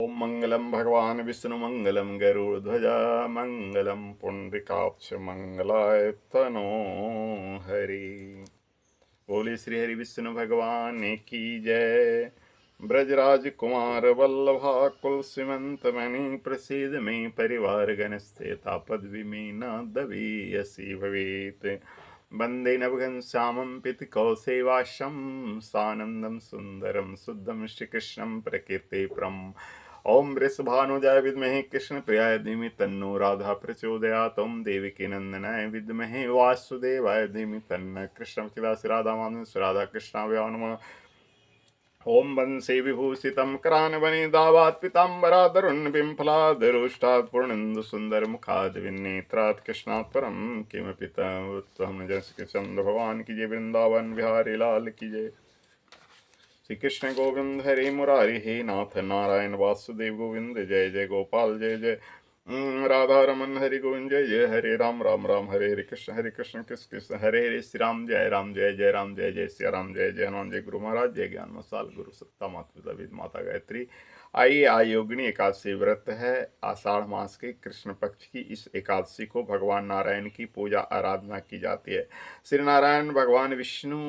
ओम मंगलम भगवान विष्णु मंगलम गरुड़ध्वजा मंगलम पुंडरीकाक्ष मंगलाय तनो हरि। बोले श्री हरि विष्णु भगवान की जय। ब्रजराज कुमार वल्लभा कुल सीमंत मणि प्रसिद्ध में परिवार गणस्ते तापद विमीना दवीयसी भवेत। वंदे नवघन श्यामं पित कौसेवाशं सानंदम सुंदरम शुद्धम श्रीकृष्णं प्रकीर्ते प्रम। ओम वृषभानुजाय विद्महे कृष्ण प्रियाय धीमहि तन्नो राधा प्रचोदयात्। ओम देवकी नंदनाय विद्महे वासुदेवाय धीमहि तन्नो कृष्ण प्रचोदयात्। राधा माधव राधा कृष्णाभ्यां नमः। ओम वंशे विभूषितं करानवनिदावात् पीताम्बराधरुन् बिम्फलाधरोष्टात् पूर्णेन्दु सुन्दरमुखाद् विन्नेत्रात् कृष्णात् परं किमपि तत्त्वं जस कृष्ण भगवान की जय। वृंदावन बिहारी लाल की जय। श्री कृष्ण गोविंद हरे मुरारी हे नाथ नारायण वासुदेव गोविंद जय जय गोपाल जय जय राधा रमन हरि गोविंद जय जय। हरे राम राम राम हरे हरे कृष्ण कृष्ण कृष्ण हरे हरे। श्री राम जय जय राम जय जय सिया राम जय जय हनुमान जय गुरु महाराज जय ज्ञान मसाल गुरु सत्ता माता पिता विद माता गायत्री। आइए आयोगिनी एकादशी व्रत है आषाढ़ मास के कृष्ण पक्ष की। इस एकादशी को भगवान नारायण की पूजा आराधना की जाती है। श्री नारायण भगवान विष्णु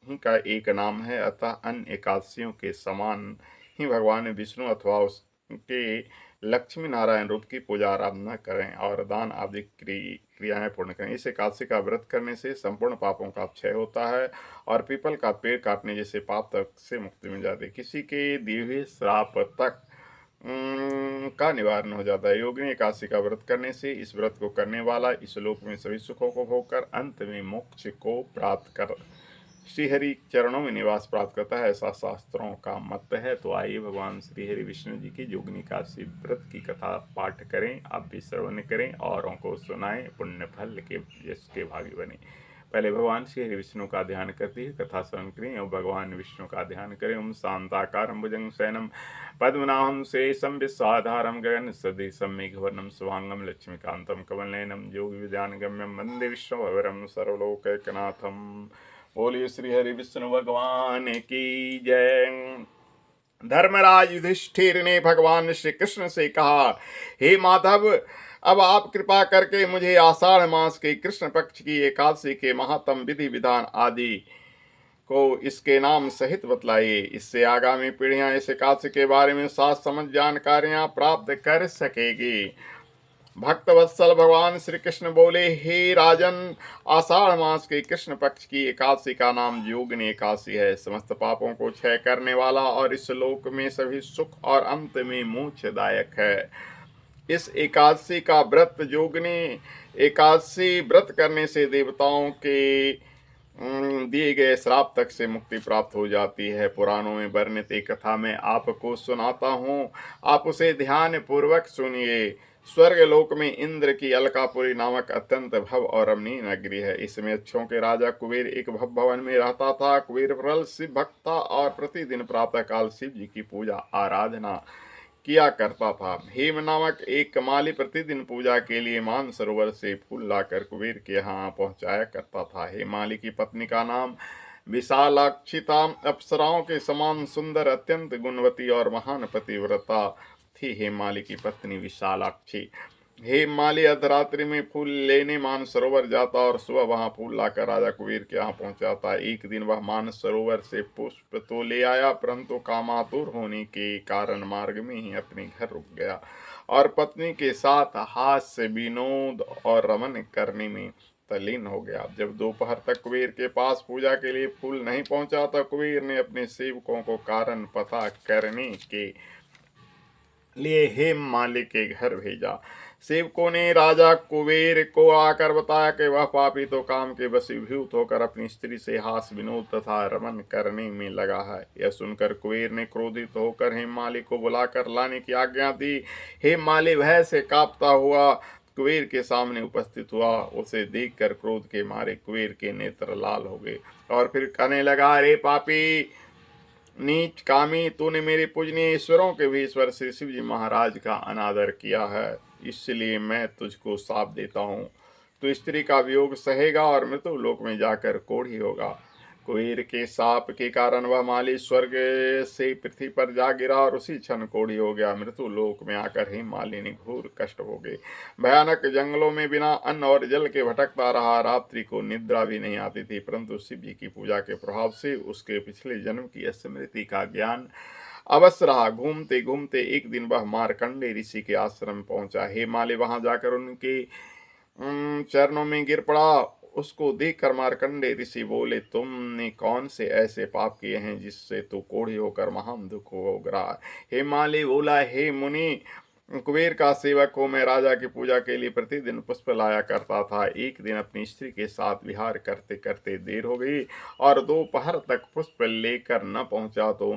ही का एक नाम है, अतः अन्य एकादशियों के समान ही भगवान विष्णु अथवा उसके लक्ष्मी नारायण रूप की पूजा आराधना करें और दान आदि क्रियाएं पूर्ण करें। इस एकादशी का व्रत करने से संपूर्ण पापों का क्षय होता है और पीपल का पेड़ काटने जैसे पाप तक से मुक्ति मिल जाती है। किसी के दिए हुए श्राप तक का निवारण हो जाता है। योगिनी एकादशी का व्रत करने से इस व्रत को करने वाला इस लोक में सभी सुखों को भोगकर अंत में मोक्ष को प्राप्त कर श्रीहरि चरणों में निवास प्राप्त करता है, ऐसा शास्त्रों का मत है। तो आइए भगवान श्रीहरि विष्णु जी की योगिनी एकादशी व्रत की कथा पाठ करें, आप भी श्रवण करें, औरों को सुनाएं, पुण्य फल के यश के भागी बने। पहले भगवान श्रीहरि विष्णु का ध्यान करते हुए कथा श्रवण करें और भगवान विष्णु का ध्यान करें। ओम शांताकारं भुजंग शयनं पद्मनाभं सुरेशं विश्वाधारं गगन सदृशं मेघवर्णं शुभांगं लक्ष्मीकान्तं कमलनयनं योगी विद्यान गम्यं वंदे विष्णुवरं सर्वलोकैकनाथम्। बोलिए श्री हरि विष्णु भगवान की जय। धर्मराज युधिष्ठिर ने भगवान श्री कृष्ण से कहा, हे माधव, अब आप कृपा करके मुझे आषाढ़ मास के कृष्ण पक्ष की एकादशी के महात्म विधि विधान आदि को इसके नाम सहित बतलाइए। इससे आगामी पीढ़ियां इस एकादशी के बारे में साथ समझ जानकारियां प्राप्त कर सकेगी। भक्तवत्सल भगवान श्री कृष्ण बोले, हे राजन, आषाढ़ मास के कृष्ण पक्ष की एकादशी का नाम योगिनी एकादशी है। समस्त पापों को क्षय करने वाला और इस लोक में सभी सुख और अंत में मोक्षदायक है। इस एकादशी का व्रत योगिनी एकादशी व्रत करने से देवताओं के दिए गए श्राप तक से मुक्ति प्राप्त हो जाती है। पुराणों में वर्णित एक कथा मैं आपको सुनाता हूँ, आप उसे ध्यान पूर्वक सुनिए। स्वर्ग लोक में इंद्र की अलकापुरी नामक अत्यंत भव और रमणीय नगरी है। इसमें अच्छों के राजा कुबेर एक भव भवन में रहता था। कुबेर प्रबल शिव भक्त था और प्रतिदिन प्रातः काल शिव जी की पूजा आराधना किया करता था। हेम नामक एक कमाली प्रतिदिन पूजा के लिए मानसरोवर से फूल लाकर कुबेर के यहाँ पहुंचाया करता था। हेमाली की पत्नी का नाम विशालाक्षी था। अप्सराओं के समान सुंदर, अत्यंत गुणवती और महान पतिव्रता थी हेमाली की पत्नी विशालाक्षी। हेमाली अर्धरात्रि में फूल लेने मानसरोवर जाता और सुबह वहां फूल लाकर राजा कुबेर के यहाँ पहुंचाता। एक दिन वह मानसरोवर से पुष्प तो ले आया, परंतु कामातुर होने के कारण मार्ग में ही अपने घर रुक गया और पत्नी के साथ हास्य विनोद और रमन करने में तल्लीन हो गया। जब दोपहर तक कुबेर के पास पूजा के लिए फूल नहीं पहुंचा तो कुबेर ने अपने सेवकों को कारण पता करने के लिए हेममाली के घर भेजा। सेवकों ने राजा कुबेर को आकर बताया कि वह पापी तो काम के वशीभूत होकर अपनी स्त्री से हास विनोद तथा रमन करने में लगा है। यह सुनकर कुबेर ने क्रोधित होकर हेममाली को बुलाकर लाने की आज्ञा दी। हेममाली भय से कांपता हुआ कुबेर के सामने उपस्थित हुआ। उसे देखकर क्रोध के मारे कुबेर के नेत्र लाल हो गए और फिर कहने लगा, अरे पापी नीच कामी, तूने मेरे पूजनीय ईश्वरों के भी ईश्वर श्री शिव जी महाराज का अनादर किया है, इसलिए मैं तुझको शाप देता हूँ। तू स्त्री का वियोग सहेगा और मृत्यु लोक में जाकर कोढ़ी होगा। कुबेर के शाप के कारण वह माली स्वर्ग से पृथ्वी पर जा गिरा और उसी क्षण कोढ़ी हो गया। मृत्यु लोक में आकर ही मालिनी घोर कष्ट हो गए। भयानक जंगलों में बिना अन्न और जल के भटकता रहा। रात्रि को निद्रा भी नहीं आती थी, परंतु शिव जी की पूजा के प्रभाव से उसके पिछले जन्म की स्मृति का ज्ञान अवश्य रहा। घूमते घूमते एक दिन वह मार्कंडे ऋषि के आश्रम पहुंचा। हे माली वहां जाकर उनके चरणों में गिर पड़ा। उसको देखकर मार्कंडे ऋषि बोले, तुमने कौन से ऐसे पाप किए हैं जिससे तू कोढ़ी होकर महान दुख भोग रहा है? हे माली बोला, हे मुनि, कुबेर का सेवक हो मैं। राजा की पूजा के लिए प्रतिदिन पुष्प लाया करता था। एक दिन अपनी स्त्री के साथ विहार करते करते देर हो गई और दोपहर तक पुष्प लेकर न पहुंचा तो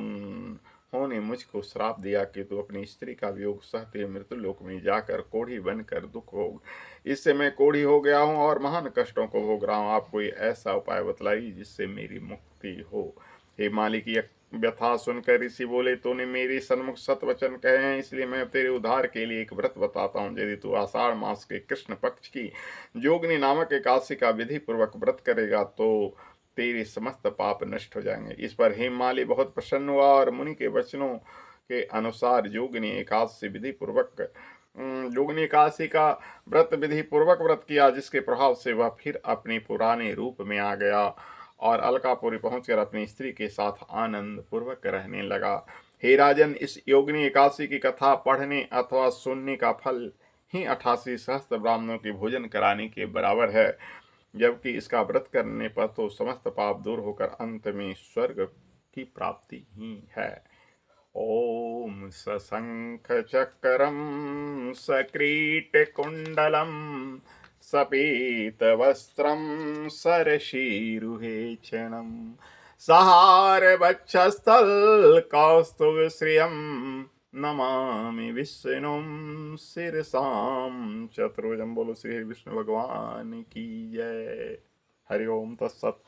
उन्होंने मुझको श्राप दिया कि तू अपनी स्त्री का वियोग सहते मृत्यु लोक में जाकर कोढ़ी बनकर दुख भोग। इससे मैं कोढ़ी हो गया हूँ और महान कष्टों को भोग रहा हूँ। आप कोई ऐसा उपाय बतलाइए जिससे मेरी मुक्ति हो। हे माली की व्यथा सुनकर ऋषि बोले, तूने मेरे सन्मुख सत वचन कहे हैं, इसलिए मैं तेरे उद्धार के लिए एक व्रत बताता हूँ। यदि तू आषाढ़ मास के कृष्ण पक्ष की जोगनी नामक एकादशी का विधि पूर्वक व्रत करेगा तो तेरे समस्त पाप नष्ट हो जाएंगे। इस पर हेममाली बहुत प्रसन्न हुआ और मुनि के वचनों के अनुसार जोगनी एकादशी विधि पूर्वक जोगनी एकादशी का व्रत विधि पूर्वक व्रत किया, जिसके प्रभाव से वह फिर अपने पुराने रूप में आ गया और अलकापुरी पहुंचकर अपनी स्त्री के साथ आनंद पूर्वक रहने लगा। हे राजन, इस योगिनी एकादशी की कथा पढ़ने अथवा सुनने का फल ही 88 सहस्त्र ब्राह्मणों की भोजन कराने के बराबर है, जबकि इसका व्रत करने पर तो समस्त पाप दूर होकर अंत में स्वर्ग की प्राप्ति ही है। ओम सशंख चक्रम सकीट कुंडलम सपीत वस्त्रम सरशीरुहेक्षणम सहार वक्षस्थल कौस्तुभ श्रियम नमामि विष्णुम शिरसाम चतुर्भुजम। बोलो श्री विष्णु भगवान की जय। हरि ओम तत्सत।